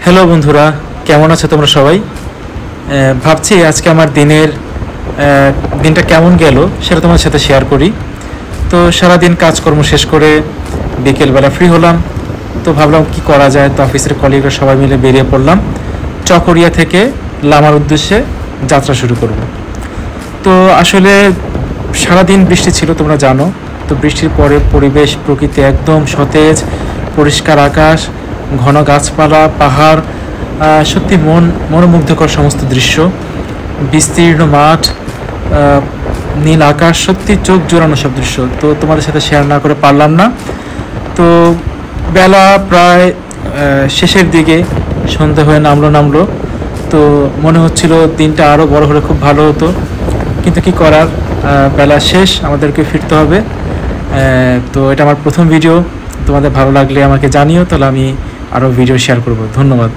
Hello বন্ধুরা, কেমন আছো তোমরা সবাই? ভাবছি আজকে আমার দিনটা কেমন গেল সেটা তোমার সাথে শেয়ার করি। তো সারাদিন কাজকর্ম শেষ করে বিকেলবেলা ফ্রি হলাম, তো ভাবলাম কি করা যায়। তো অফিসের কলিগরা সবাই মিলে বেরিয়ে পড়লাম, চকরিয়া থেকে লামার উদ্দেশ্যে যাত্রা শুরু করব। তো আসলে সারাদিন বৃষ্টি ছিল, তোমরা জানো। তো বৃষ্টির পরে পরিবেশ প্রকৃতি একদম সতেজ, পরিষ্কার আকাশ, ঘন গাছপালা, পাহাড়, সত্যি মনোমুগ্ধকর সমস্ত দৃশ্য, বিস্তীর্ণ মাঠ, নীল আকাশ, সত্যি চোখ জোড়ানো সব দৃশ্য। তো তোমাদের সাথে শেয়ার না করে পারলাম না। তো বেলা প্রায় শেষের দিকে, সন্ধ্যা হয়ে নামলো। তো মনে হচ্ছিল দিনটা আরও বড় হলে খুব ভালো হতো, কিন্তু কি করার, বেলা শেষ, আমাদেরকে ফিরতে হবে। তো এটা আমার প্রথম ভিডিও, তোমাদের ভালো লাগলে আমাকে জানিও, তাহলে আমি আরও ভিডিও শেয়ার করব। ধন্যবাদ।